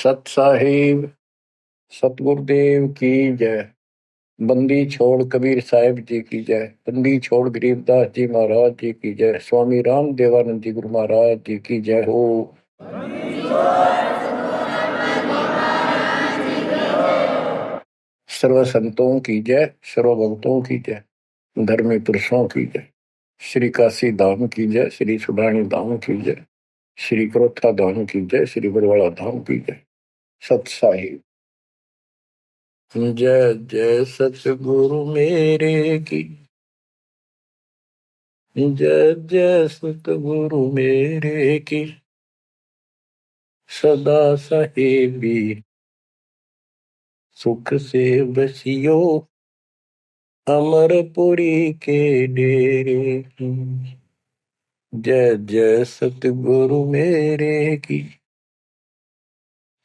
सत साहिब सतगुरुदेव की जय। बंदी छोड़ कबीर साहिब जी की जय। बंदी छोड़ गरीबदास जी महाराज जी की जय। स्वामी राम देवानंद जी गुरु महाराज जी की जय हो। सर्व संतों की जय, सर्व भक्तों की जय, धर्मी पुरुषों की जय। श्री काशी धाम की जय, श्री सुब्राणी धाम की जय, श्री क्रोथा धाम की जय, श्री बरवाड़ा धाम की जय। सत साहिब जय जय सतगुरु मेरे की जय जय सतगुरु मेरे की सदा साहेबी सुख से बसियो अमरपुरी के डेरे की। जय जय सतगुरु मेरे की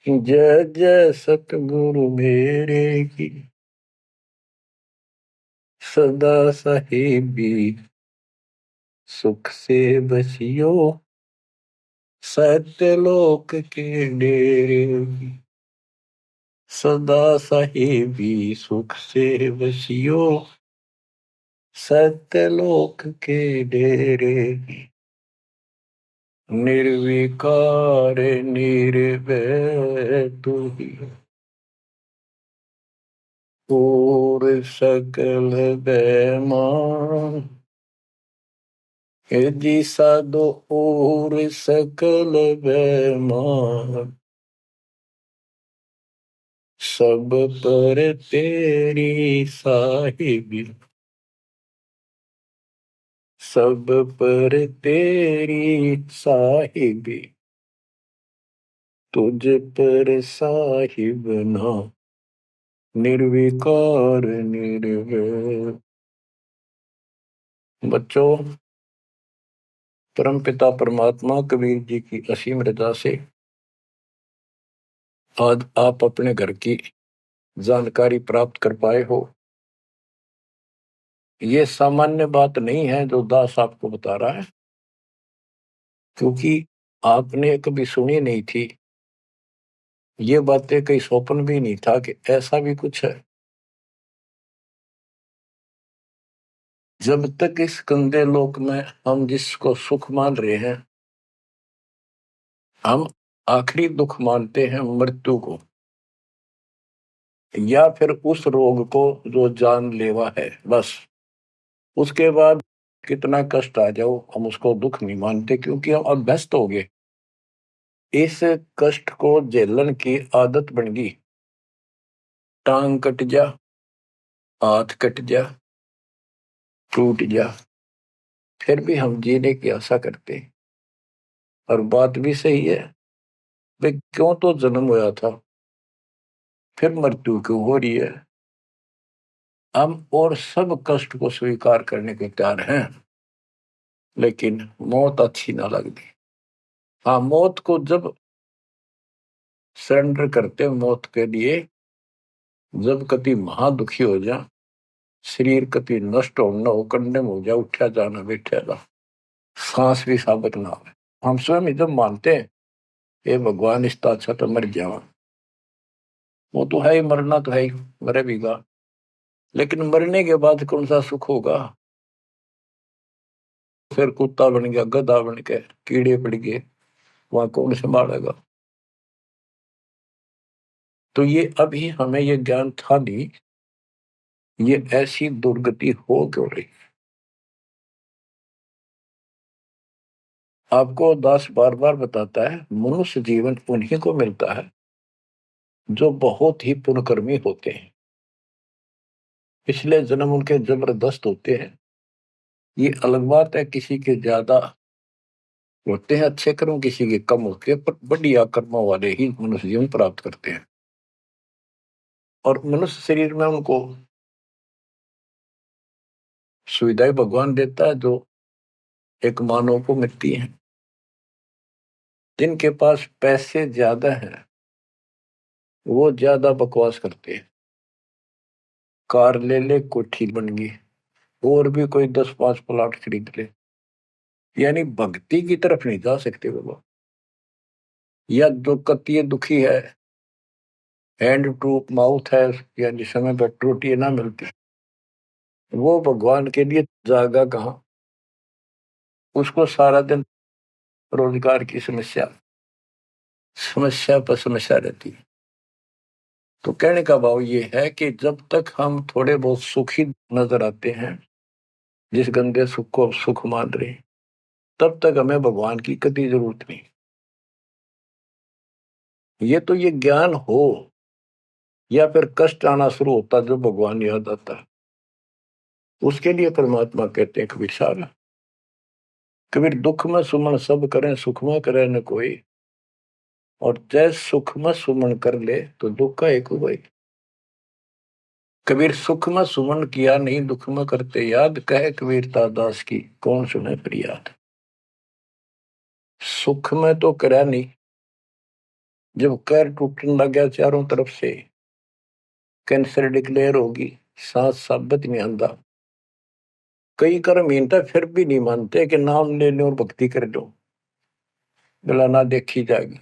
जय जय सतगुरु मेरे की सदा साहेबी सुख से बसियो सत्यलोक के डेरे की। सदा साहेबी सुख से बसियो सत्यलोक के डेरे की। निर्विकार निर्भय तू ही और सकल बेमान जी साधो और सकल बेमान सब पर तेरी साहिबी सब पर तेरी साहिबी तुझ पर साहिब ना निर्विकार निर्भय। बच्चों, परमपिता परमात्मा कबीर जी की असीम रजा से आज आप अपने घर की जानकारी प्राप्त कर पाए हो। ये सामान्य बात नहीं है जो दास आपको बता रहा है, क्योंकि आपने कभी सुनी नहीं थी। ये बातें कहीं स्वप्न भी नहीं था कि ऐसा भी कुछ है। जब तक इस गंदे लोक में हम जिसको सुख मान रहे हैं, हम आखिरी दुख मानते हैं मृत्यु को, या फिर उस रोग को जो जानलेवा है। बस उसके बाद कितना कष्ट आ जाओ हम उसको दुख नहीं मानते, क्योंकि हम अभ्यस्त हो गए। इस कष्ट को झेलने की आदत बन गई। टांग कट जा, हाथ कट जा, टूट जा, फिर भी हम जीने की आशा करते। और बात भी सही है, वे क्यों तो जन्म हुआ था, फिर मृत्यु क्यों हो रही है। हम और सब कष्ट को स्वीकार करने के तैयार हैं, लेकिन मौत अच्छी ना लगती। हाँ, मौत को जब सरेंडर करते मौत के लिए, जब कति महादुखी हो जा, शरीर कति नष्ट हो न हो, कंडम हो जा, उठा जाना बैठा जा, सांस भी साबित ना हो, हम स्वयं जब मानते हैं ये भगवान इसका अच्छा तो मर जावा। वो तो है ही, मरना तो है ही, मरे भीगा, लेकिन मरने के बाद कौन सा सुख होगा। फिर कुत्ता बन गया, गधा बन के कीड़े पड़ गए, वहां कौन संभालेगा। तो ये अभी हमें ये ज्ञान था नहीं, ये ऐसी दुर्गति हो क्यों रही। आपको दास बार बार बताता है, मनुष्य जीवन उन्हीं को मिलता है जो बहुत ही पुण्यकर्मी होते हैं। पिछले जन्म उनके जबरदस्त होते हैं। ये अलग बात है, किसी के ज्यादा होते हैं अच्छे कर्म, किसी के कम होते हैं, पर बढ़िया कर्मों वाले ही मनुष्य जीवन प्राप्त करते हैं। और मनुष्य शरीर में उनको सुविधाएं भगवान देता है जो एक मानव को मिलती है। जिनके पास पैसे ज्यादा हैं वो ज्यादा बकवास करते हैं। कार ले ले, कोठी बन गई, और भी कोई 10-5 प्लाट खरीद ले, यानी भक्ति की तरफ नहीं जा सकते बाबा। या जो कति दुखी है, हैंड टू माउथ है, यानी समय पर रोटी ना मिलती, वो भगवान के लिए जागा कहाँ। उसको सारा दिन रोजगार की समस्या समस्या पर समस्या रहती है। तो कहने का भाव ये है कि जब तक हम थोड़े बहुत सुखी नजर आते हैं, जिस गंदे सुख को सुख मान रहे हैं, तब तक हमें भगवान की कभी जरूरत नहीं। ये तो ये ज्ञान हो या फिर कष्ट आना शुरू होता जब भगवान याद आता है, उसके लिए परमात्मा कहते हैं कबीर साहब, कबीर दुख में सुमन सब करें सुख में करे न कोई, और जय सुख में सुमन कर ले तो दुख का एक हुआ। कबीर सुख में सुमन किया नहीं दुख में करते याद, कहे कबीरता दास की कौन सुने फरियाद। सुख में तो करा नहीं, जब कैर टूटने लग गया चारों तरफ से, कैंसर डिक्लेयर होगी, सांस साबित नहीं आंदा, कई कर्म हीनता फिर भी नहीं मानते कि नाम ले लो और भक्ति कर लो, गला ना देखी जाएगी।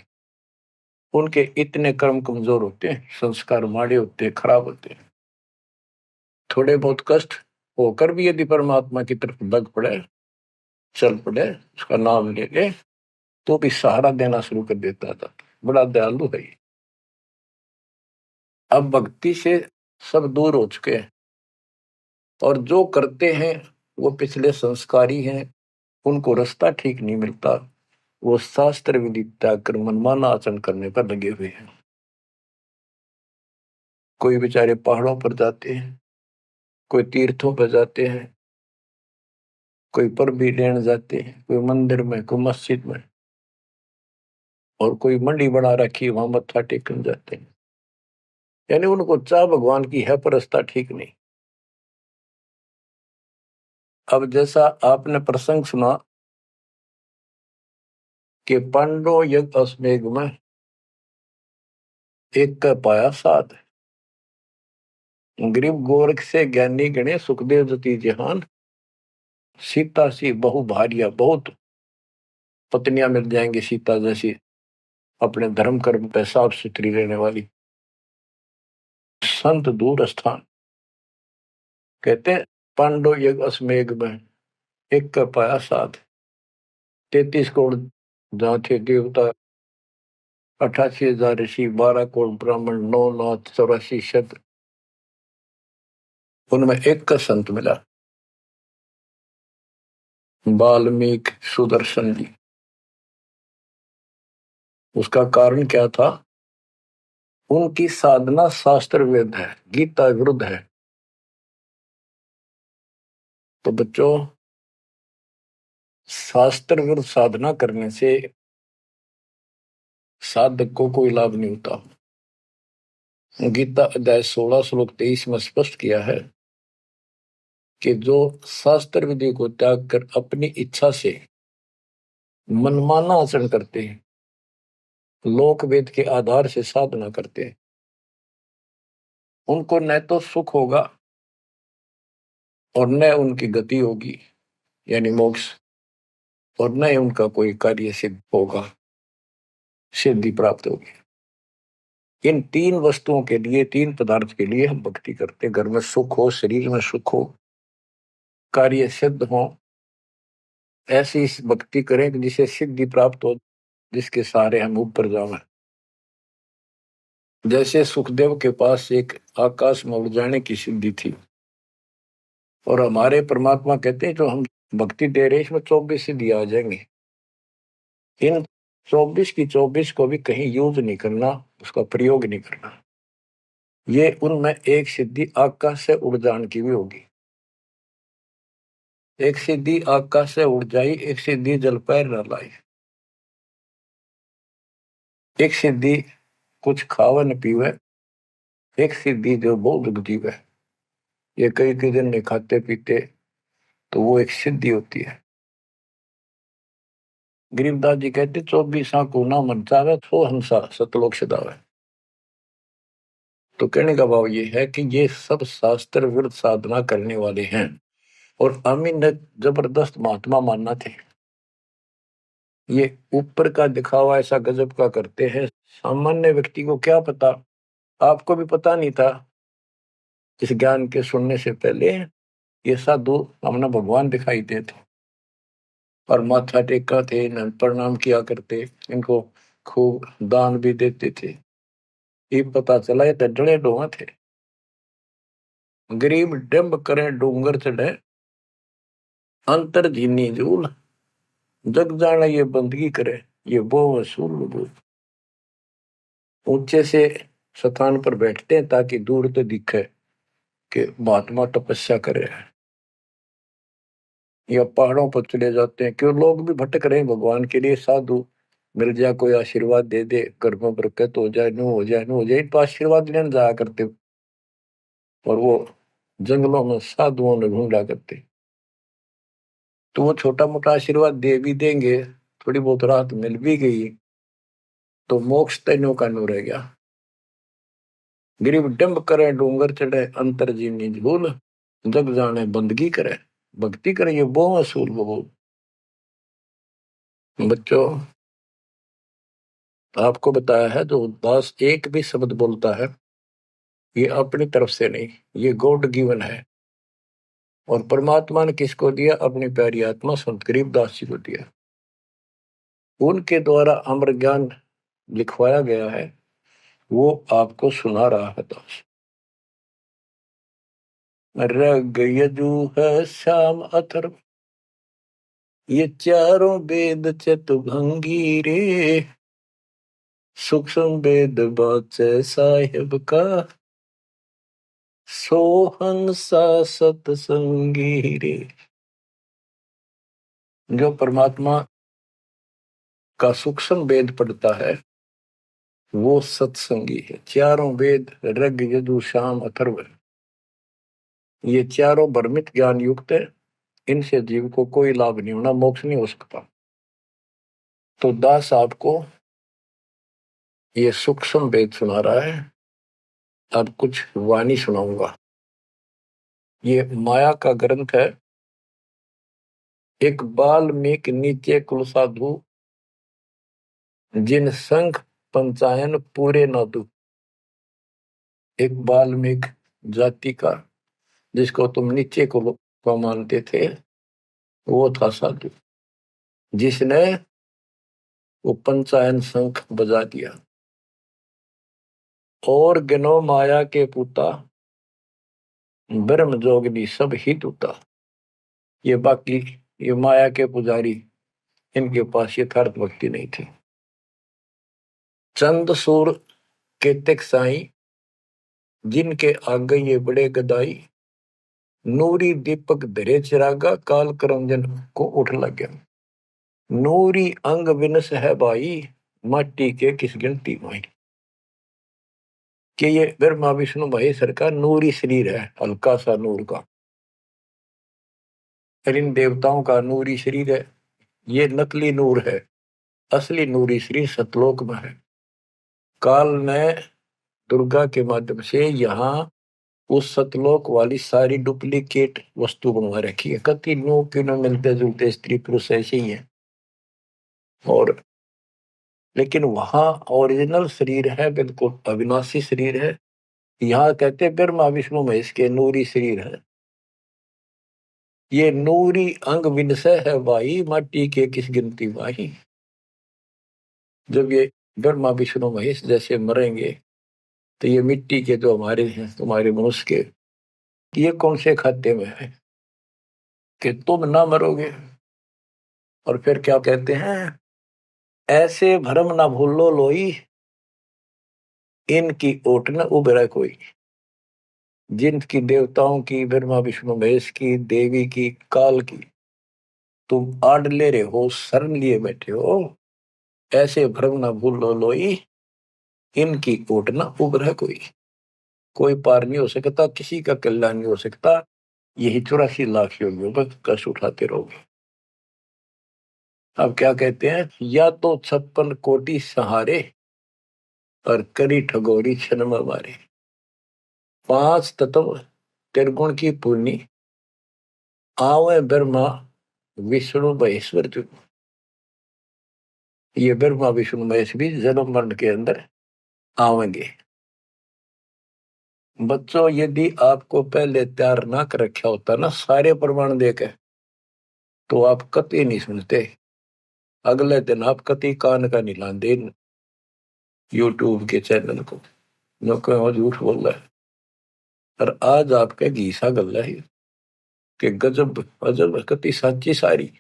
उनके इतने कर्म कमजोर होते हैं, संस्कार माड़े होते हैं, खराब होते हैं। थोड़े बहुत कष्ट होकर भी यदि परमात्मा की तरफ लग पड़े, चल पड़े, उसका नाम ले ले, तो भी सहारा देना शुरू कर देता था। बड़ा दयालु है। अब भक्ति से सब दूर हो चुके हैं, और जो करते हैं वो पिछले संस्कारी हैं, उनको रास्ता ठीक नहीं मिलता, वो शास्त्र विधि त्याग कर मनमाना आचरण करने पर लगे हुए हैं। कोई बेचारे पहाड़ों पर जाते हैं, कोई तीर्थों पर जाते हैं, कोई पर भी लेने जाते हैं, कोई मंदिर में, कोई मस्जिद में, और कोई मंडी बना रखी वहां मत्था टेकने जाते हैं। यानी उनको चाह भगवान की है पर रास्ता ठीक नहीं। अब जैसा आपने प्रसंग सुना कि पांडव यज्ञ अश्वमेध में एक का पाया साध, गरीब गोरख से ज्ञानी गणे सुखदेव जति जहान, सीता सी बहु भारिया, बहुत पत्नियां मिल जाएंगी सीता जैसी, अपने धर्म कर्म पे साफ सुथरी रहने वाली। संत दूर स्थान, कहते हैं पांडव यज्ञ अश्वमेध में एक का पाया साध, 33 करोड़ जहाँ थे देवता, 88,000 ऋषि, 12 करोड़ ब्राह्मण, 9 लाख 84 शत्र, उनमें एक का संत मिला, वाल्मीकि सुदर्शन जी। उसका कारण क्या था? उनकी साधना शास्त्र वेद है, गीता विरुद्ध है। तो बच्चों, शास्त्र विरुद्ध साधना करने से साधक को कोई लाभ नहीं होता। गीता अध्याय 16 श्लोक 23 में स्पष्ट किया है कि जो शास्त्र विधि को त्याग कर अपनी इच्छा से मनमाना आचरण करते हैं, लोक वेद के आधार से साधना करते हैं, उनको न तो सुख होगा और न उनकी गति होगी, यानी मोक्ष, और न ही उनका कोई कार्य सिद्ध होगा, सिद्धि प्राप्त होगी। इन तीन वस्तुओं के लिए, तीन पदार्थ के लिए हम भक्ति करते। घर में सुख हो, शरीर में सुख हो, कार्य सिद्ध हो, ऐसी भक्ति करें कि जिसे सिद्धि प्राप्त हो, जिसके सहारे हम ऊपर जावें। जैसे सुखदेव के पास एक आकाश में उड़ जाने की सिद्धि थी, और हमारे परमात्मा कहते हैं जो हम भक्ति दे रहे हैं इसमें 24 सिद्धि आ जाएंगे। इन 24 की 24 को भी कहीं यूज नहीं करना, उसका प्रयोग नहीं करना। ये उनमें एक सिद्धि आकाश से उड़ जाने की भी होगी। एक सिद्धि आकाश से उड़ जाई, एक सिद्धि जल पैर न लाई, एक सिद्धि कुछ खावे न पीवे, एक सिद्धि जो बहुत जीवे। ये कई कई दिन नहीं खाते पीते तो वो एक सिद्धि होती है। गरीबदास जी कहते 24 को ना मन चावे सो हंसा सतलोक सदावे। तो कहने का भाव ये है कि ये सब शास्त्र विरुद्ध साधना करने वाले हैं, और अमीन ने जबरदस्त महात्मा मानना थे। ये ऊपर का दिखावा ऐसा गजब का करते हैं, सामान्य व्यक्ति को क्या पता आपको भी पता नहीं था इस ज्ञान के सुनने से पहले, ये साधु हमने भगवान दिखाई देते और माथा टेका थे, इन्हें प्रणाम किया करते, इनको खूब दान भी देते थे। ये पता चला ये तो डले डोहा थे। गरीब डंब करे डूंगर चढ़े, अंतर जीनी जूल, जग जाना ये बंदगी करे, ये वो वसूल बोल। ऊंचे से स्थान पर बैठते हैं ताकि दूर तो दिखे कि महात्मा तपस्या कर रहे हैं, या पहाड़ों पर चले जाते हैं। क्यों लोग भी भटक रहे हैं भगवान के लिए, साधु मिल जाए, कोई आशीर्वाद दे दे, घर में बरकत हो जाए, नो हो जाए, नो हो जाए, तो आशीर्वाद लेने जाया करते। और वो जंगलों में साधुओं ने ढूंढा करते, तो वो छोटा मोटा आशीर्वाद दे भी देंगे, थोड़ी बहुत राहत मिल भी गई तो मोक्ष तैनो का नो रह गया। गरीब डंब करे डूंगर चढ़े, अंतर जीवनी झूल, जग जाने बंदगी करे, भक्ति करे, ये वो असूल वो। बच्चों, आपको बताया है जो दास एक भी शब्द बोलता है ये अपनी तरफ से नहीं, ये गॉड गिवन है। और परमात्मा ने किसको दिया? अपनी प्यारी आत्मा संत गरीबदास जी को दिया। उनके द्वारा अमर ज्ञान लिखवाया गया है, वो आपको सुना रहा है दास। रग यजु है श्याम अथर्व, ये चारों वेद चतुभंगी रे, सूक्ष्म वेद बाचे साहिब का, सोहंसा सतसंगी रे। जो परमात्मा का सूक्ष्म वेद पढ़ता है वो सत्संगी है। चारों वेद ऋग यजु साम अथर्व, ये चारों भ्रमित ज्ञान युक्त है, इनसे जीव को कोई लाभ नहीं होना, मोक्ष नहीं हो सकता। तो दास आपको ये सूक्ष्म वेद सुना रहा है। अब कुछ वाणी सुनाऊंगा। ये माया का ग्रंथ है। एक बाल्मीकि नीचे कुल साधु, जिन संख पंचायन पूरे न दू। एक बाल्मीकि जाति का, जिसको तुम नीचे कुल को मानते थे, वो था साधु जिसने वो पंचायन शंख बजा दिया। और गिनो माया के पुता, ब्रह्म जोगनी सब हित उता। ये बाकी ये माया के पुजारी, इनके पास यथार्थ भक्ति नहीं थी। चंद सूर केतक साई, जिनके आगे ये बड़े गदाई। नूरी दीपक धरे चिरागा, काल करंजन को उठ लग गया। नूरी अंग विनस है भाई, माटी के किस गिनती माई। कि ये ब्रह्मा विष्णु महेश्वर का नूरी शरीर है, हल्का सा नूर का। इन देवताओं का नूरी शरीर है, ये नकली नूर है, असली नूरी शरीर सतलोक में है। काल ने दुर्गा के माध्यम से यहाँ उस सतलोक वाली सारी डुप्लीकेट वस्तु बनवा रखी है। कति नो किनो मिलते जुलते स्त्री पुरुष ऐसे ही है, और लेकिन वहां ओरिजिनल शरीर है, बिल्कुल अविनाशी शरीर है। यहाँ कहते ब्रह्मा विष्णु महेश के नूरी शरीर है। ये नूरी अंग विनसय है भाई, माटी के किस गिनती भाई। जब ये ब्रह्मा विष्णु महेश जैसे मरेंगे तो ये मिट्टी के जो हमारे हैं, तुम्हारे मनुष्य के, ये कौन से खाते में है कि तुम ना मरोगे। और फिर क्या कहते हैं? ऐसे भ्रम ना भूलो लोई, इनकी ओट न उभरे कोई। जिनकी देवताओं की, ब्रह्मा विष्णु महेश की, देवी की, काल की तुम आड़ ले रहे हो, शरण लिए बैठे हो, ऐसे भ्रम ना भूलो लोई, इनकी ओट न उभरे कोई। कोई पार नहीं हो सकता, किसी का कल्याण नहीं हो सकता। यही 84 लाख योगियों पर कष्ट उठाते रहोगे। अब क्या कहते हैं? या तो 56 कोटि सहारे, और करी ठगोरी क्षण में मारे। 5 तत्व त्रिगुण की पूर्णी, आवे ब्रह्मा विष्णु महेश्वर जो। ये ब्रह्मा विष्णु महेश भी जन्म मरण के अंदर आवेंगे। बच्चों, यदि आपको पहले तैयार ना कर रखा होता ना सारे प्रमाण देके, तो आप कतई नहीं सुनते। अगले दिन आप कतई कान का नहीं लाते यूट्यूब के चैनल को, जो कहो झूठ बोल रहा है। और आज आपके घीसा गल है कि गजब अजब कतई साची सारी।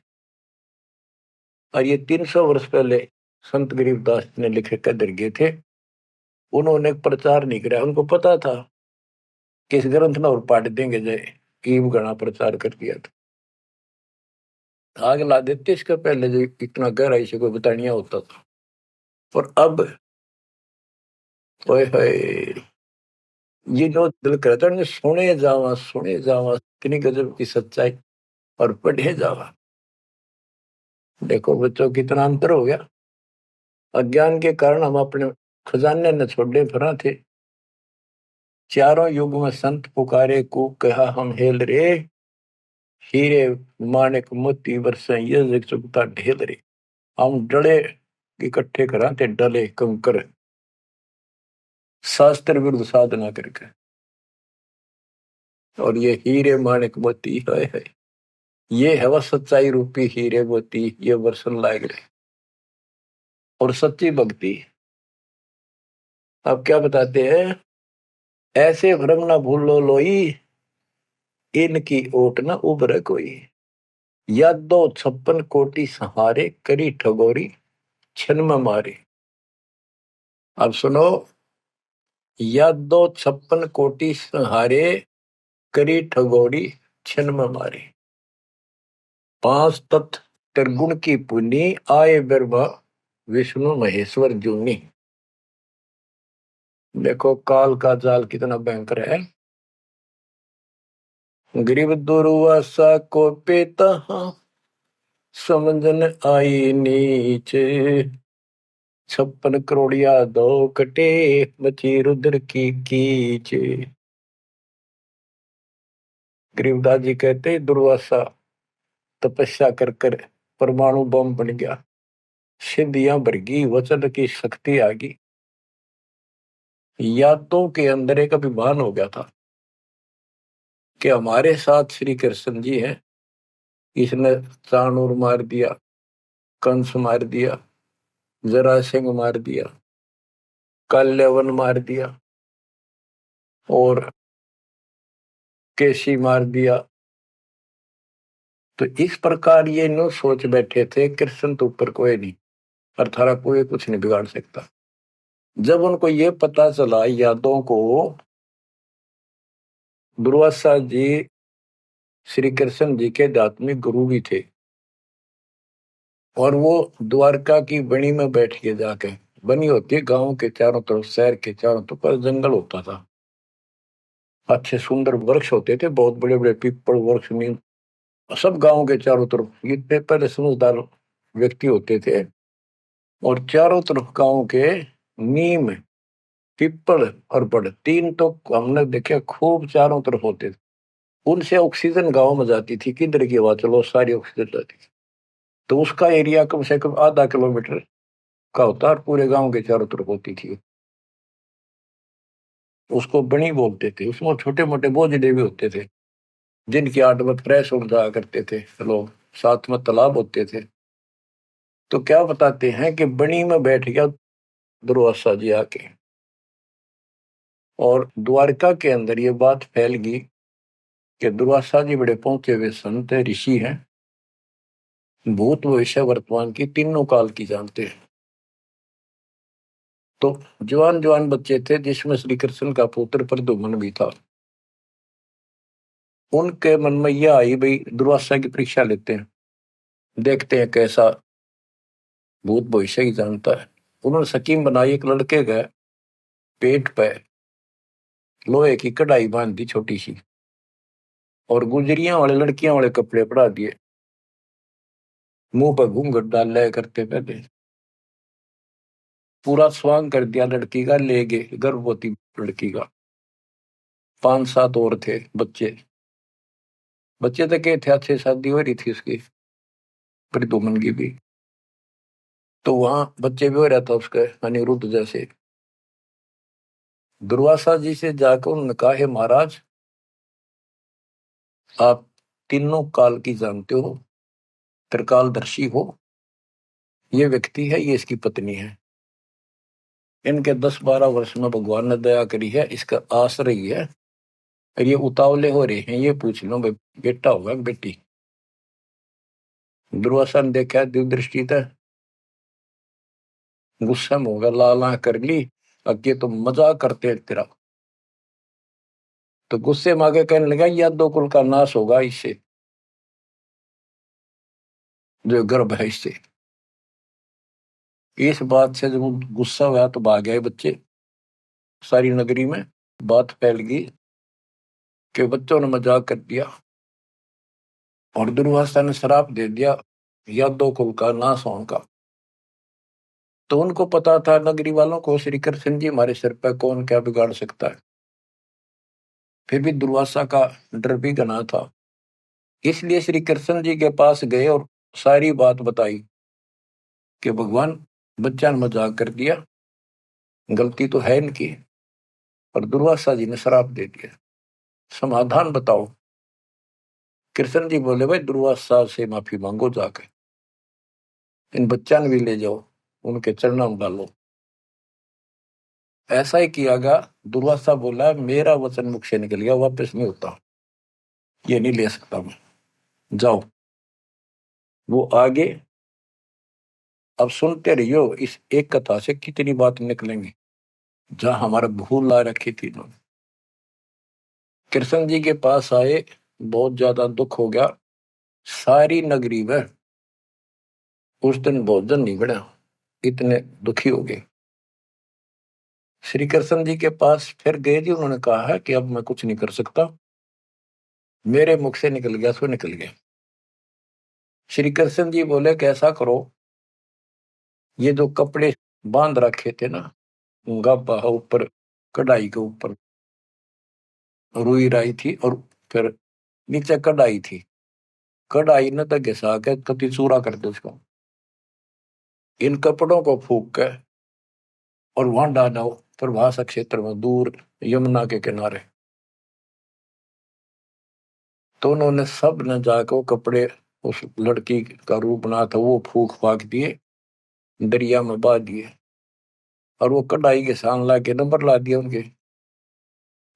और ये 300 वर्ष पहले संत गरीबदास ने लिखे कदर गए थे। उन्होंने प्रचार नहीं किया, उनको पता था कि इस ग्रंथ ना और पाट देंगे जय ईब गणा प्रचार कर दिया था। आग ला देते इसका पहले जो इतना गहराई से कोई बतानिया होता था। और अब ओए होए, ये जो दिल करता है सुने जावा कितनी गजब की सच्चाई और पढ़े जावा। देखो बच्चों कितना अंतर हो गया। अज्ञान के कारण हम अपने खजाने न छोड़े फिरा थे। चारों युग में संत पुकारे को कहा हम हेल रे, हीरे माणिक मोती बरसे ये जग चुकता ढेल रे। हम डले इकट्ठे करा थे, डले कंकर शास्त्र विरुद्ध साधना करके। और ये हीरे माणिक मोती है, ये है वह सच्चाई रूपी हीरे मोती, ये वर्षन लायक रहे। और सच्ची भक्ति आप क्या बताते हैं, ऐसे भ्रम ना भूलो लोई, इनकी ओट न उभरे कोई। यादो 56 कोटि सहारे, करी ठगोरी छन में मारे। अब सुनो, यादो 56 कोटि सहारे, करी ठगोरी छन में मारे। 5 तत्व त्रिगुण की पुनी, आए ब्रह्मा विष्णु महेश्वर जूनी। देखो काल का जाल कितना भयंकर है। गरीब दुर्वासा को पेता समझन आई नीचे, 56 करोड़िया दो कटे, मची रुद्र की कीचे। गरीबदास जी कहते दुर्वासा तपस्या कर कर परमाणु बम बन गया, सिद्धियां भर गई, वचन की शक्ति आ गई। यादों के अंदर एक अभिमान हो गया था कि हमारे साथ श्री कृष्ण जी हैं। इसने चाणूर मार दिया, कंस मार दिया, जरासिंह मार दिया, काल्यवन मार दिया और केसी मार दिया। तो इस प्रकार ये नो सोच बैठे थे कृष्ण तो ऊपर कोई नहीं और थारा कोई कुछ नहीं बिगाड़ सकता। जब उनको ये पता चला यादों को, दुर्वासा जी श्री कृष्ण जी के आध्यात्मिक गुरु भी थे और वो द्वारका की बनी में बैठ के जाके, बनी होती है गांव के चारों तरफ, शहर के चारों तरफ जंगल होता था, अच्छे सुंदर वृक्ष होते थे, बहुत बड़े बड़े पीपल वृक्ष नीम, सब गांव के चारों तरफ। इतने पहले समझदार व्यक्ति होते थे और चारों तरफ गांव के नीम पीपल और बड़ तीन तो हमने देखे खूब चारों तरफ होते थे। उनसे ऑक्सीजन गांव में जाती थी, किधर की हवा चलो सारी ऑक्सीजन जाती थी। तो उसका एरिया कम से कम आधा किलोमीटर का होता और पूरे गांव के चारों तरफ होती थी। उसको बनी बोलते थे। उसमें छोटे मोटे बोझले भी होते थे जिनकी आठ में फ्रेश उड़ जाया करते थे लोग, साथ में तालाब होते थे। तो क्या बताते हैं कि बनी में बैठ गया दुर्वासा जी आके, और द्वारका के अंदर ये बात फैल गई कि दुर्वासा जी बड़े पहुंचे हुए संत है, ऋषि हैं, भूत भविष्य वर्तमान की तीनों काल की जानते हैं। तो जवान जवान बच्चे थे जिसमें श्री कृष्ण का पुत्र प्रद्युम्न भी था। उनके मन में यह आई भाई दुर्वासा की परीक्षा लेते हैं, देखते हैं कैसा भूत भविष्य की जानता है। उन्होंने स्कीम बनाई, एक लड़के का पेट पे लोहे की कढ़ाई बांध दी छोटी सी और गुजरियां वाले लड़कियां वाले कपड़े पड़ा दिए, मुंह पर घूंघट डाल लिया करते पहले, पूरा स्वांग कर दिया लड़की का, ले गए गर्भवती लड़की का। 5-7 और थे बच्चे, बच्चे तो क्या थे, अच्छे शादी हो रही थी उसकी प्रद्युम्न की भी। तो वहां बच्चे भी हो रहा था उसका अनिरुद्ध जैसे। दुर्वासा जी से जाकर उन्होंने कहा, हे महाराज, आप तीनों काल की जानते हो, त्रिकालदर्शी हो। ये व्यक्ति है, ये इसकी पत्नी है। इनके 10-12 वर्ष में भगवान ने दया करी है, इसका आश्रय ही है। और ये उतावले हो रहे हैं, ये पूछ लो भाई बेटा होगा बेटी। दुर्वासा ने देखा दिव्य था, गुस्सा में होगा, लाला कर ली, अब ये तो मजाक करते हैं तेरा। तो गुस्से में आगे कहने लगा, या दो कुल का नाश होगा इससे, जो गर्भ है इससे। इस बात से जब गुस्सा हुआ तो भाग गए बच्चे। सारी नगरी में बात फैल गई कि बच्चों ने मजाक कर दिया और दुर्वासा ने श्राप दे दिया या दो कुल का नाश होने का। तो उनको पता था, नगरी वालों को, श्री कृष्ण जी हमारे सिर पर कौन क्या बिगाड़ सकता है। फिर भी दुर्वासा का डर भी घना था, इसलिए श्री कृष्ण जी के पास गए और सारी बात बताई कि भगवान, बच्चा ने मजाक कर दिया, गलती तो है इनकी, और दुर्वासा जी ने श्राप दे दिया, समाधान बताओ। कृष्ण जी बोले, भाई दुर्वासा से माफी मांगो जाके, इन बच्चा ने भी ले जाओ, उनके चरणों में डालो। ऐसा ही किया गया। दुर्वासा बोला, मेरा वचन मुख से निकल गया, वापस नहीं होता, ये नहीं ले सकता मैं, जाओ। वो आगे, अब सुनते रहियो, इस एक कथा से कितनी बात निकलेंगी, जहां हमारा भूल ला रखी थी इन्होंने। कृष्ण जी के पास आए, बहुत ज्यादा दुख हो गया, सारी नगरी में उस दिन भोजन नहीं बना, इतने दुखी हो गए। श्री कृष्ण जी के पास फिर गए जी, उन्होंने कहा है कि अब मैं कुछ नहीं कर सकता, मेरे मुख से निकल गया सो निकल गया। श्री कृष्ण जी बोले, कैसा करो, ये जो कपड़े बांध रखे थे ना, गाबा ऊपर, कढ़ाई के ऊपर रुई राई थी, और फिर नीचे कढ़ाई थी, कढ़ाई न तो घिसा के कति चूरा कर दो उसको, इन कपड़ों को फूक के और वहां डालो प्रभास क्षेत्र में, दूर यमुना के किनारे। तो उन्होंने सब न जाकर वो कपड़े, उस लड़की का रूप बना था वो फूक फाक दिए, दरिया में बहा दिए, और वो कढ़ाई के सान ला के नंबर ला दिया उनके।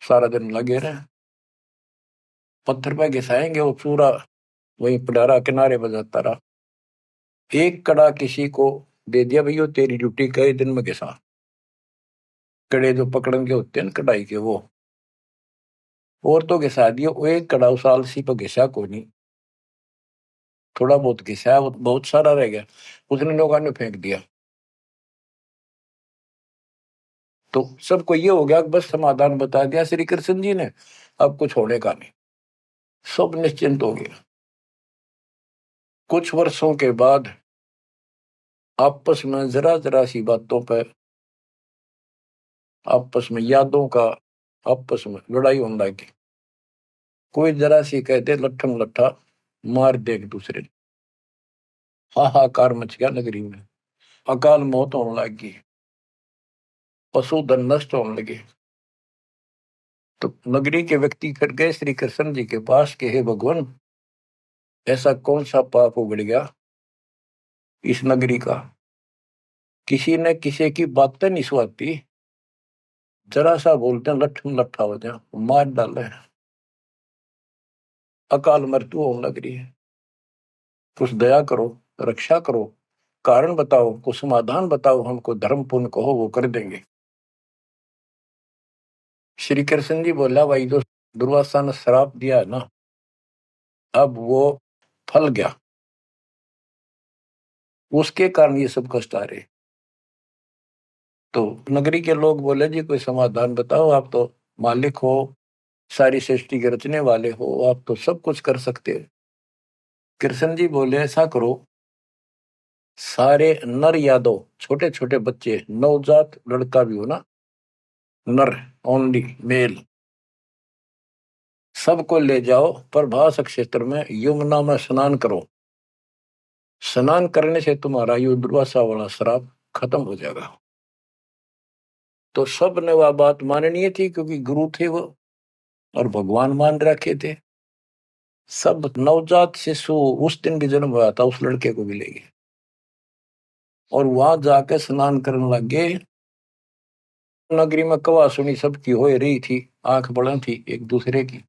सारा दिन लगे रहे, पत्थर पे घिसाएंगे, वो पूरा वही पडारा किनारे बजाता रहा। एक कड़ा किसी को दे दिया, भैया तेरी ड्यूटी कई दिन में घिसा, कड़े जो पकड़न के होते हैं ना कढ़ाई के, वो और तो घिसा दिया। वो एक कड़ा उस आलसी पर घिसा को नहीं, थोड़ा बहुत घिसा, वो बहुत सारा रह गया, उसने लोगों ने फेंक दिया। तो सबको ये हो गया, बस समाधान बता दिया श्री कृष्ण जी ने, अब कुछ होने का नहीं, सब निश्चिंत हो गया। कुछ वर्षों के बाद आपस में जरा जरा सी बातों पर, आपस में यादों का, आपस में लड़ाई होने लगी। कोई जरा सी कहते लट्ठम लट्ठा मार दे एक दूसरे ने, हाहाकार मच गया नगरी में, अकाल मौत होने लगी, पशुधन नष्ट होने लगे। तो नगरी के व्यक्ति फिर गए श्री कृष्ण जी के पास कि हे भगवान, ऐसा कौन सा पाप उगड़ गया इस नगरी का, किसी ने किसी की बातें नहीं सुहाती, जरा सा बोलते हैं लट्ठम लट्ठा हो जाए, मार डाले, अकाल मृत्यु होने लग रही है। कुछ दया करो, रक्षा करो, कारण बताओ, कुछ समाधान बताओ, हमको धर्म पुण्य कहो, वो कर देंगे। श्री कृष्ण जी बोला, भाई जो दुर्वासा ने श्राप दिया है ना, अब वो फल गया, उसके कारण ये सब कष्ट आ रहे। तो नगरी के लोग बोले, जी कोई समाधान बताओ, आप तो मालिक हो, सारी सृष्टि के रचने वाले हो, आप तो सब कुछ कर सकते हो। कृष्ण जी बोले, ऐसा करो, सारे नर यादव, छोटे छोटे बच्चे, नवजात लड़का भी हो ना, नर, ओनली मेल, सबको ले जाओ प्रभास क्षेत्र में, यमुना में स्नान करो। स्नान करने से तुम्हारा ये दुर्वासा वाला श्राप खत्म हो जाएगा। तो सब ने वह बात माननी थी, क्योंकि गुरु थे वो और भगवान मान रखे थे। सब नवजात शिशु उस दिन भी जन्म हुआ था उस लड़के को मिलेगी, और वहां जाके स्नान करने लग गए। नगरी में कवा सुनी सबकी हो रही थी, आंख बड़ा थी एक दूसरे की।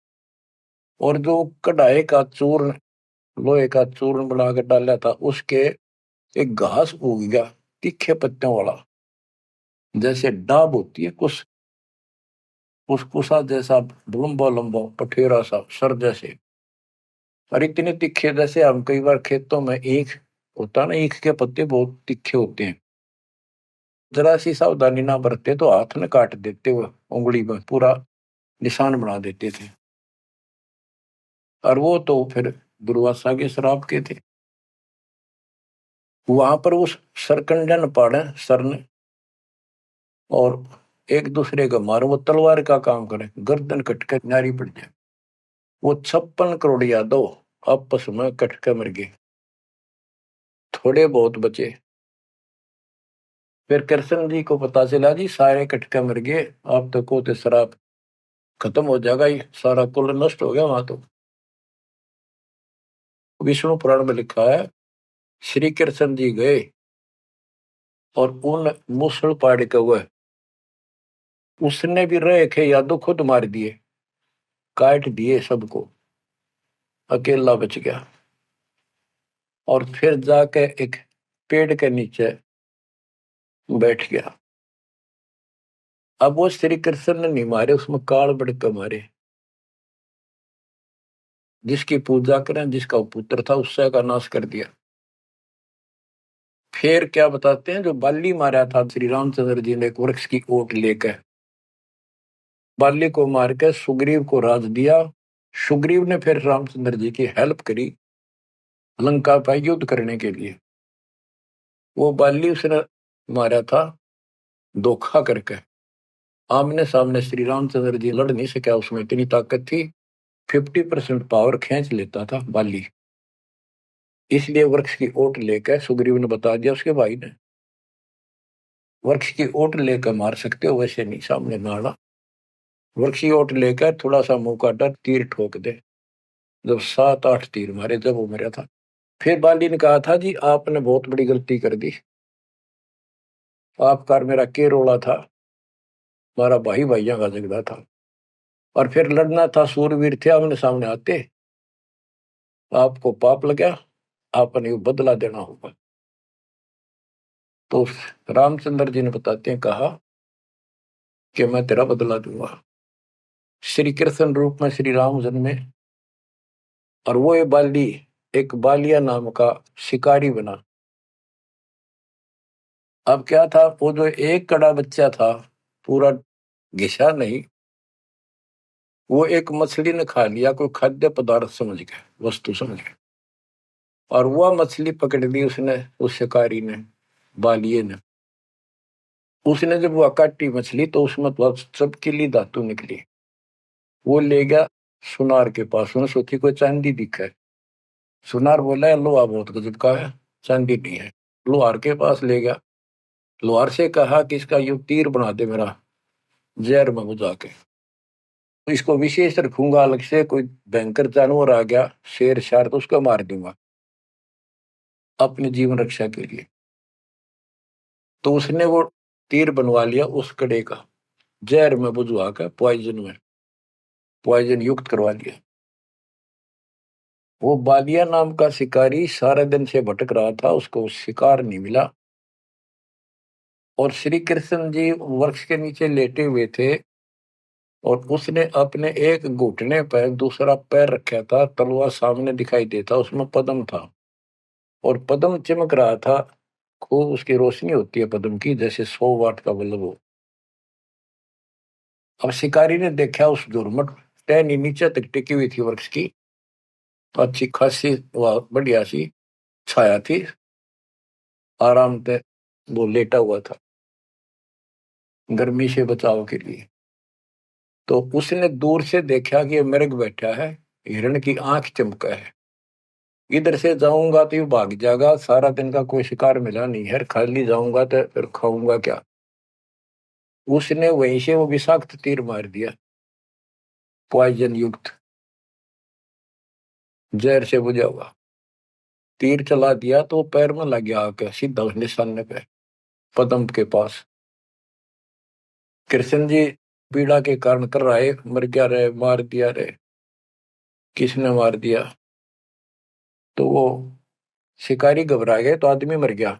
और जो कढ़ाई का चूर्ण, लोहे का चूर्ण बना कर डाला था, उसके एक घास उग गया तीखे पत्तों वाला, जैसे डाब होती है कुछ कुछ कुसा जैसा, लंबा लंबा पठेरा सा सर जैसे, और इतने तीखे जैसे हम कई बार खेतों में ईख होता ना, ईख के पत्ते बहुत तीखे होते हैं, जरा सी सावधानी ना बरते तो हाथ में काट देते, वो उंगली में पूरा निशान बना देते थे। और वो तो फिर दुर्वासा के श्राप के थे। वहां पर उस सरकंडन पाड़े सर ने, और एक दूसरे का मारो, वो तलवार का काम करे, गर्दन कटके नारी पड़ जाए। वो 56 करोड़ यादव आपस में कटके मर गए, थोड़े बहुत बचे। फिर कृष्ण जी को पता चला जी सारे कटके मर गए, आप तो को श्राप खत्म हो जाएगा, ये सारा कुल नष्ट हो गया। वहां तो विष्णु पुराण में लिखा है, श्री कृष्ण जी गए और उन मूसल पाड़ के हुए, उसने भी रहे थे यादव खुद मार दिए, काट दिए सबको, अकेला बच गया। और फिर जाके एक पेड़ के नीचे बैठ गया। अब वो श्री कृष्ण ने नहीं मारे, उसमें काल बढ़ के मारे। जिसकी पूजा करें, जिसका पुत्र था, उससे का नाश कर दिया। फिर क्या बताते हैं, जो बाली मारा था श्री रामचंद्र जी ने एक वृक्ष की ओट लेकर, बाली को मार के सुग्रीव को राज दिया। सुग्रीव ने फिर रामचंद्र जी की हेल्प करी लंका पर युद्ध करने के लिए। वो बाली उसने मारा था धोखा करके, आमने सामने श्री रामचंद्र जी लड़ नहीं सका, उसमें इतनी ताकत थी, 50% पावर खींच लेता था बाली। इसलिए वृक्ष की ओट लेकर सुग्रीव ने बता दिया उसके भाई ने, वृक्ष की ओट लेकर मार सकते हो, वैसे नहीं सामने नाड़ा। वृक्ष की ओट लेकर थोड़ा सा मुंह काटा, तीर ठोक दे। जब 7-8 तीर मारे, जब वो मरा था। फिर बाली ने कहा था जी आपने बहुत बड़ी गलती कर दी, आपका मेरा के रोला था, हमारा भाई भाइयों का झगड़ा था, और फिर लड़ना था, सूरवीर थे, आमने सामने आते, आपको पाप लगा, आपने बदला देना होगा। तो रामचंद्र जी ने बताते हैं, कहा कि मैं तेरा बदला दूंगा। श्री कृष्ण रूप में श्री राम जन्मे, और वो ये बाली एक बालिया नाम का शिकारी बना। अब क्या था, वो जो एक कड़ा बच्चा था, पूरा घिसा नहीं, वो एक मछली ने खा लिया, कोई खाद्य पदार्थ समझ के, वस्तु समझ के, और वह मछली पकड़ ली उसने, उस शिकारी ने, बालिए ने। उसने जब वह काटी मछली, तो उसमें तो चपकीली धातु निकली। वो ले गया सुनार के पास, उसने सोची कोई चांदी दिखा है। सुनार बोला लोहा बहुत गजब का है, चांदी नहीं है। लोहार के पास ले गया, लोहार से कहा कि इसका यू तीर बना दे मेरा, जहर में बुझा के, तो इसको विशेष रखूंगा, अलग से कोई भयंकर जानवर आ गया, शेर शार, तो उसको मार दूंगा अपने जीवन रक्षा के लिए। तो उसने वो तीर बनवा लिया उस कड़े का, जहर में बुझवा कर, पॉइजन युक्त करवा लिया। वो बालिया नाम का शिकारी सारे दिन से भटक रहा था, उसको शिकार नहीं मिला। और श्री कृष्ण जी वृक्ष के नीचे लेटे हुए थे, और उसने अपने एक घुटने पर दूसरा पैर रखा था, तलवार सामने दिखाई देता, उसमें पद्म था, और पद्म चमक रहा था, खूब उसकी रोशनी होती है पद्म की, जैसे 100 वाट का बल्ब हो। अब शिकारी ने देखा उस झुरमुट टहनी नीचे तक टिकी हुई थी वृक्ष की, तो अच्छी खासी बढ़िया सी छाया थी, आराम से वो लेटा हुआ था गर्मी से बचाव के लिए। तो उसने दूर से देखा कि ये मृग बैठा है, हिरण की आंख चमका है, इधर से जाऊंगा तो ये भाग जाएगा, सारा दिन का कोई शिकार मिला नहीं है, खाली जाऊंगा तो फिर खाऊंगा क्या। उसने वहीं से वो विषाक्त तीर मार दिया, पॉइजन युक्त, जहर से बुझा हुआ तीर चला दिया, तो पैर में लग गया आके सीधा उस निशाने पे, पद्म के पास। कृष्ण जी पीड़ा के कारण कर रहे, मर गया रे, मार दिया रे, किसने मार दिया? तो वो शिकारी घबरा गए, तो आदमी मर गया।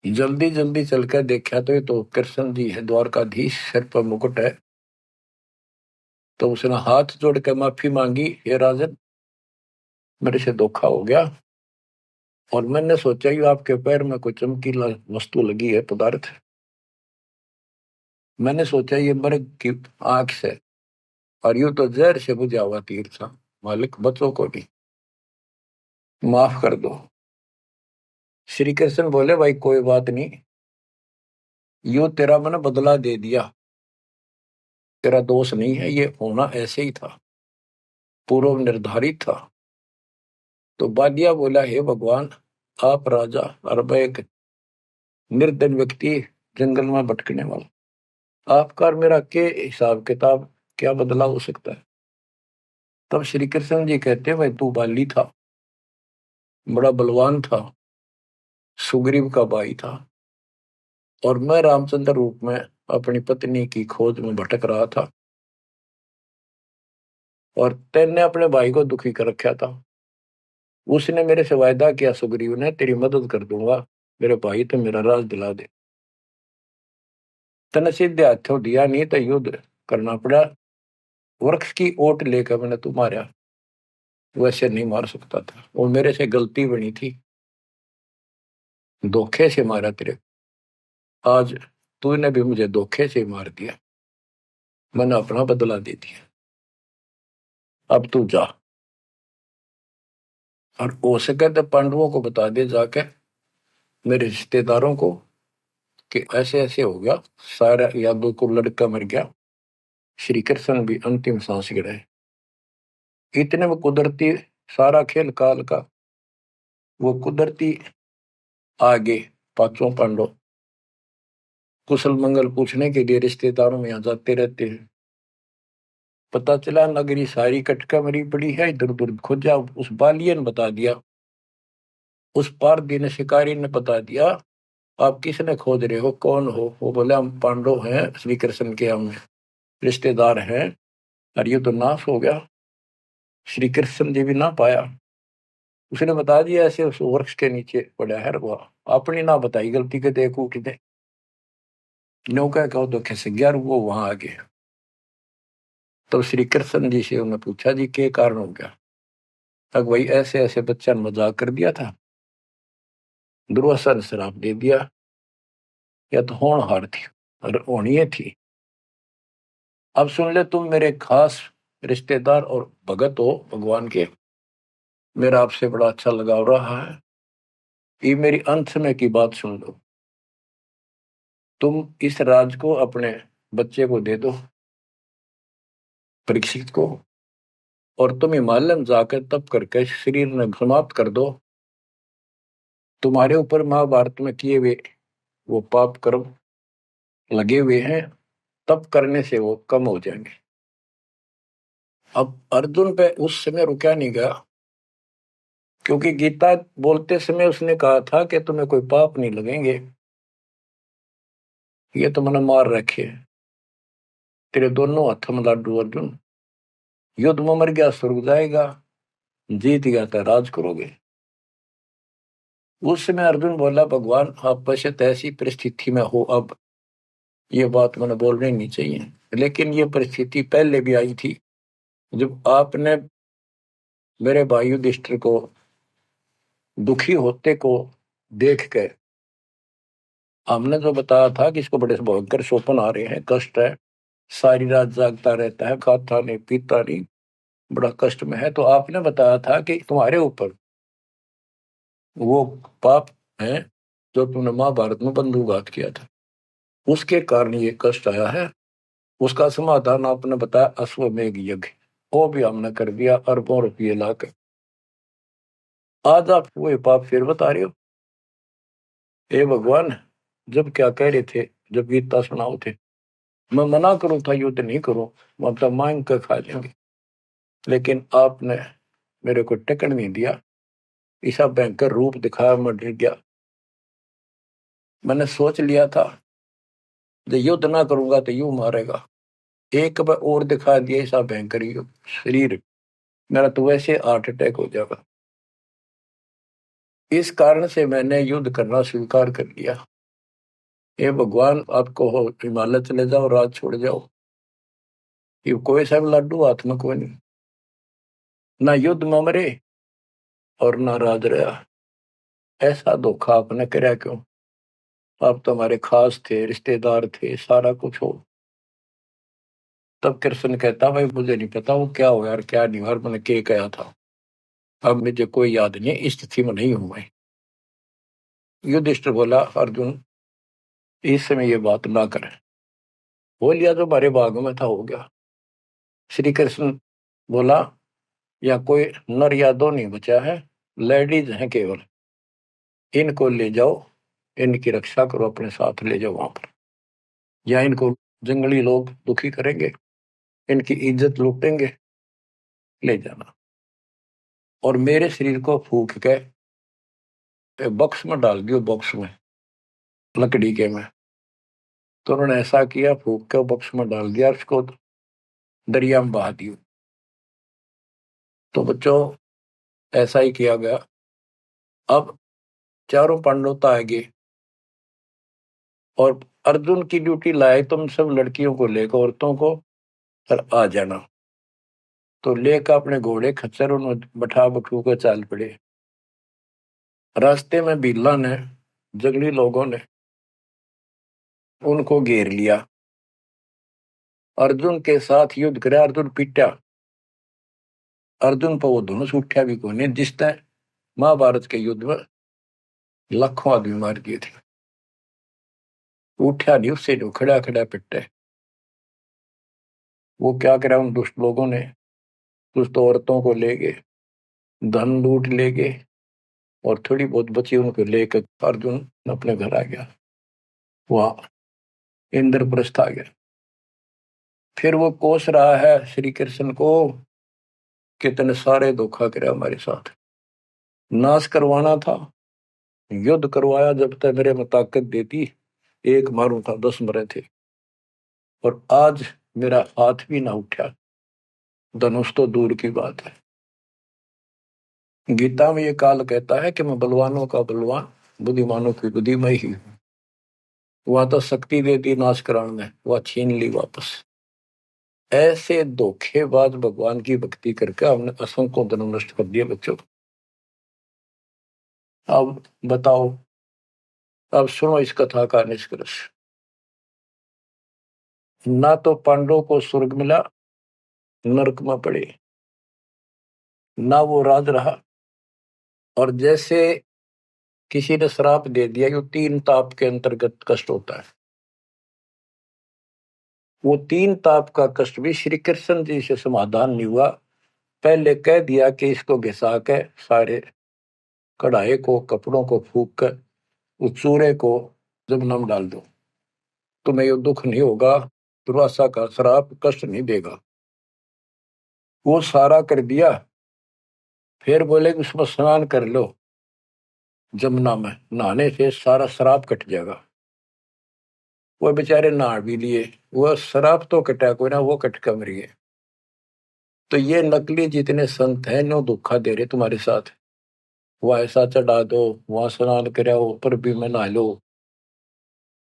जल्दी जल्दी चलकर देखा तो ये तो कृष्ण जी है, द्वारकाधीश, सिर पर मुकुट है। तो उसने हाथ जोड़ के माफी मांगी, हे राजन, मेरे से धोखा हो गया, और मैंने सोचा ये आपके पैर में कोई चमकीला वस्तु लगी है, पदार्थ। मैंने सोचा ये मृग की आंख से, और यूं तो जहर से बुझा हुआ तीर था। मालिक, बच्चों को भी माफ कर दो। श्री कृष्ण बोले, भाई कोई बात नहीं, यूं तेरा मैंने बदला दे दिया, तेरा दोष नहीं है, ये होना ऐसे ही था, पूर्व निर्धारित था। तो बालिया बोला, हे भगवान, आप राजा और मैं एक निर्धन व्यक्ति, जंगल में भटकने वाला, आपका और मेरा के हिसाब किताब, क्या बदला हो सकता है? तब श्री कृष्ण जी कहते, भाई तू बाली था, बड़ा बलवान था, सुग्रीव का भाई था, और मैं रामचंद्र रूप में अपनी पत्नी की खोज में भटक रहा था, और तेने अपने भाई को दुखी कर रखा था। उसने मेरे से वायदा किया, सुग्रीव ने, तेरी मदद कर दूंगा, मेरे भाई तो मेरा राज दिला दे। तने सीधे हाथों दिया नहीं तो युद्ध करना पड़ा, वृक्ष की ओट लेकर मैंने तू मारा, वैसे नहीं मार सकता था, वो मेरे से गलती बनी थी, धोखे से मारा तेरे, आज तूने भी मुझे धोखे से मार दिया, मैंने अपना बदला दे दिया, अब तू जा, और हो सके तो पांडवों को बता दे जाके, मेरे रिश्तेदारों को, कि ऐसे ऐसे हो गया, सारा यादव को लड़का मर गया, श्री कृष्ण भी अंतिम सांस गिराए। इतने में कुदरती, सारा खेल काल का, वो कुदरती आगे पांचों पांडव कुशल मंगल पूछने के लिए रिश्तेदारों में यहाँ जाते रहते हैं। पता चला नगरी सारी कटका मरी पड़ी है, इधर उधर खोजा, उस बालिए ने बता दिया, उस पारधी ने, शिकारी ने बता दिया, आप किसने खोज रहे हो, कौन हो? वो बोले, हम पांडव हैं, श्री कृष्ण के हम रिश्तेदार हैं, और ये तो नाश हो गया, श्री कृष्ण जी भी ना पाया। उसने बता दिया, ऐसे उस वृक्ष के नीचे पड़ा है वो, अपनी ना बताई गलती के, देखो कितने नौका कहो तो कैसे ग्यारह, वो वहां आ गए। तो श्री कृष्ण जी से उन्होंने पूछा, जी क्या कारण हो गया? तक वही ऐसे ऐसे बच्चा ने मजाक कर दिया था, दुर्वासा ने श्राप दे दिया, या तो होनहार थी और होनी थी। अब सुन ले, तुम मेरे खास रिश्तेदार और भगत हो भगवान के, मेरा आपसे बड़ा अच्छा लगाव रहा है, ये मेरी अंत समय की बात सुन लो, तुम इस राज को अपने बच्चे को दे दो, परीक्षित को, और तुम हिमालय में जाकर तप करके शरीर में समाप्त कर दो, तुम्हारे ऊपर महाभारत में किए हुए वो पाप कर्म लगे हुए हैं, तप करने से वो कम हो जाएंगे। अब अर्जुन पे उस समय रुका नहीं गया, क्योंकि गीता बोलते समय उसने कहा था कि तुम्हें कोई पाप नहीं लगेंगे, ये तो मैंने मार रखे, तेरे दोनों हाथों में लाडू अर्जुन, युद्ध में मर गया स्वर्ग जाएगा, जीत गया तो राज करोगे। उस समय अर्जुन बोला, भगवान आप पश्चात ऐसी परिस्थिति में हो, अब ये बात मैंने बोलनी नहीं चाहिए, लेकिन ये परिस्थिति पहले भी आई थी, जब आपने मेरे भाई युधिष्ठिर को दुखी होते को देख के, हमने जो बताया था कि इसको बड़े भयंकर स्वप्न आ रहे हैं, कष्ट है, सारी रात जागता रहता है, खाता नहीं पीता नहीं, बड़ा कष्ट में है, तो आपने बताया था कि तुम्हारे ऊपर वो पाप है जो तुमने महाभारत में बंधुघात किया था, उसके कारण ये कष्ट आया है। उसका समाधान आपने बताया, अश्वमेघ यज्ञ, वो भी हमने कर दिया अरबों रुपये लाकर, आज आप वो पाप फिर बता रहे हो? हे भगवान, जब क्या कह रहे थे, जब गीता सुनाओ थे। मैं मना करूं था युद्ध नहीं करूं, मतलब मांग कर खा लेंगे, लेकिन आपने मेरे को टिकट नहीं दिया। ऐसा भयंकर रूप दिखाया, मैं डर गया। मैंने सोच लिया था जो युद्ध ना करूंगा तो यूं मारेगा। एक बार और दिखा दिया ऐसा भयंकर शरीर, मेरा तो वैसे हार्ट अटैक हो जाएगा। इस कारण से मैंने युद्ध करना स्वीकार कर लिया। ये भगवान आपको हो हिमालय चले जाओ, राज छोड़ जाओ, ये कोई सा भी लाडू हाथ में कोई नहीं, ना युद्ध में मरे और ना राज रहा। ऐसा धोखा आपने कराया क्यों? आप तो हमारे खास थे, रिश्तेदार थे, सारा कुछ हो। तब कृष्ण कहता भाई मुझे नहीं पता वो क्या हो यार, क्या नहीं यार, मैंने क्या कहा था, अब मुझे कोई याद नहीं, इस स्थिति में नहीं हूं मैं। युधिष्ठिर बोला अर्जुन इस समय ये बात ना करें। हो लिया जो हमारे भाग में था हो गया। श्री कृष्ण बोला या कोई नर या दो नहीं बचा है, लेडीज हैं केवल, इनको ले जाओ, इनकी रक्षा करो, अपने साथ ले जाओ वहां पर, या इनको जंगली लोग दुखी करेंगे, इनकी इज्जत लूटेंगे, ले जाना। और मेरे शरीर को फूक के बॉक्स में डाल दियो, बॉक्स में लकड़ी के में। तो उन्होंने ऐसा किया, फूक के बॉक्स में डाल दिया, उसको दरिया में बहा दियो। तो बच्चों ऐसा ही किया गया। अब चारों पांडव तो आगे, और अर्जुन की ड्यूटी लाए तुम सब लड़कियों को लेकर, औरतों को, और आ जाना। तो लेकर अपने घोड़े खच्चर उन्हें बैठा बठू कर चाल पड़े। रास्ते में बिल्ला ने, जंगली लोगों ने उनको घेर लिया, अर्जुन के साथ युद्ध करे। अर्जुन पीटा, अर्जुन पर वो धनुष उठा भी कोई नहीं, जिस तरह महाभारत के युद्ध में लाखों आदमी मार दिए थे, उठा नहीं, उससे जो खड़ा खड़ा पिटे। वो क्या करा उन दुष्ट लोगों ने, दुष्ट औरतों को ले गए, धन लूट ले गए, और थोड़ी बहुत बची उनको लेकर अर्जुन अपने घर आ गया, वहां इंद्रप्रस्थ आ गया। फिर वो कोस रहा है श्री कृष्ण को, कितने सारे धोखा करे हमारे साथ, नाश करवाना था, युद्ध करवाया, जब तक मेरे में ताकत देती एक मारूं था 10 मरे थे, और आज मेरा हाथ भी ना उठा, धनुष तो दूर की बात है। गीता में ये काल कहता है कि मैं बलवानों का बलवान, बुद्धिमानों की बुद्धिमय ही हूं। वहां तो शक्ति दे दी नाश कराने में, वह छीन ली वापस। ऐसे धोखेबाज भगवान की भक्ति करके हमने असंख्यों धर्म नष्ट कर दिए बच्चों। अब बताओ, अब सुनो इस कथा का निष्कर्ष। ना तो पांडवों को स्वर्ग मिला, नरक में पड़े, ना वो राज रहा, और जैसे किसी ने श्राप दे दिया, यो 3 ताप के अंतर्गत कष्ट होता है, वो 3 ताप का कष्ट भी श्री कृष्ण जी से समाधान नहीं हुआ। पहले कह दिया कि इसको घिसा के सारे कढ़ाई को, कपड़ों को फूक कर उस चूरे को जमुना में डाल दो, तुम्हें ये दुख नहीं होगा, दुर्वासा का श्राप कष्ट नहीं देगा। वो सारा कर दिया। फिर बोले कि उसमें स्नान कर लो, जमुना में नहाने से सारा श्राप कट जाएगा। वो बेचारे नहा भी लिए, वो श्राप तो कटा कोई ना, वो कट कर मरिए। तो ये नकली जितने संत हैं नो धोखा दे रहे तुम्हारे साथ, वह ऐसा चढ़ा दो, वहां स्नान कराओ, पर भी में नहा लो,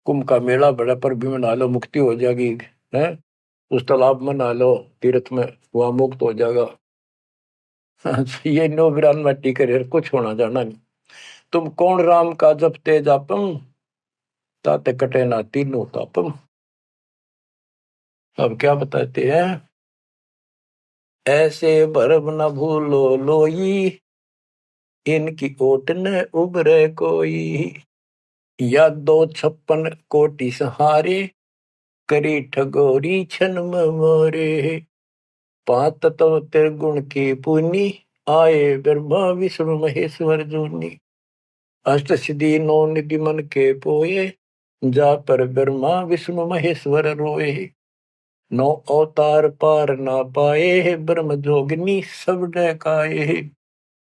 कुंभ का मेला बड़ा, पर भी में नहा लो, मुक्ति हो जाएगी है, उस तालाब में नहा लो, तीर्थ में, वहां मुक्त हो जाएगा। ये नो विरान मट्टी करे, कुछ होना जाना नहीं। तुम कौन राम का जपते जापम, ताते कटे ना तीनों तापम। अब क्या बताते हैं, ऐसे भरम न भूलो लोई, इनकी ओट न उबरे कोई, या 256 कोटि सहारे, करी ठगोरी छन मोरे, 5 तत्व त्रिगुण की पुनी, आए ब्रह्मा विष्णु महेश्वर जूनी, अष्ट सिद्धि 9 निधि मन के पोए, जा पर ब्रह्मा विष्णु महेश्वर रोए, नौ अवतार पार ना पाए, ब्रह्म जोगिनी सब डकाए।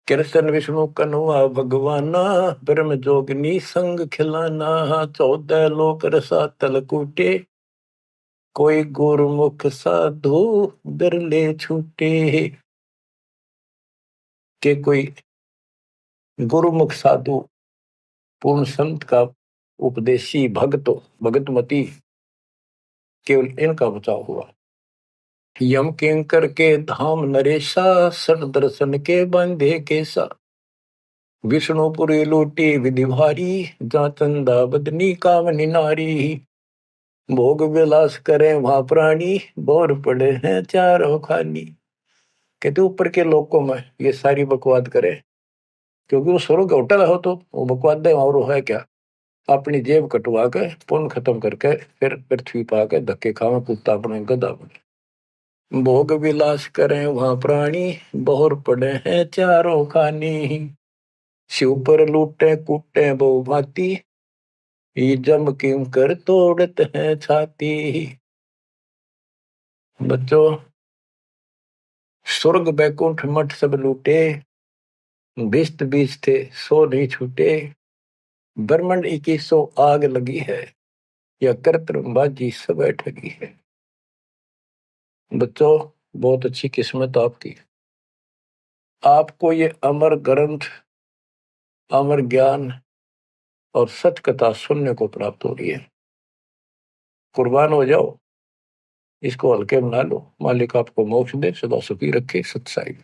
कृष्ण विष्णु कन्हवा भगवाना, ब्रह्म जोगिनी संग खिलाना। 14 लोक रसातल कूटे, कोई गुरुमुख साधु बिरले छूटे। के कोई गुरुमुख साधु पूर्ण संत का उपदेशी भक्त भगतमती, केवल इनका बचाव हुआ। यम किंकर के धाम नरेशा, सट दर्शन के बंधे केसा। विष्णुपुरी लूटी विधि भारी, जा चंदा बदनी कामनी नारी। भोग विलास करें वहां प्राणी, बोर पड़े हैं चारों खानी। कहते ऊपर के लोकों में ये सारी बकवाद करे, क्योंकि वो स्वर्ग होटल हो तो वो बकवाद दे और है क्या। अपनी जेब कटवा के पुण्य खत्म करके फिर पृथ्वी पा के धक्के खावे कुत्ता अपने गधा बने। भोग विलास करें वहां प्राणी, बोर पड़े हैं चारों खानी। शिव पर लूटे कूटे बहु भांति, ये जम किम कर तोड़ते हैं छाती। बच्चों, स्वर्ग बैकुंठ मठ सब लूटे, बिस्त बीज थे सो नहीं छूटे। ब्रह्मंड 2100 आग लगी है, या कर्तबाजी सब ठगी है। बच्चों, बहुत अच्छी किस्मत आपकी, आपको ये अमर ग्रंथ, अमर ज्ञान और सच कथा सुनने को प्राप्त हो रही है। कुर्बान हो जाओ, इसको हल्के बना लो। मालिक आपको मोक्ष दे, सदा सुखी रखे। सत्साई।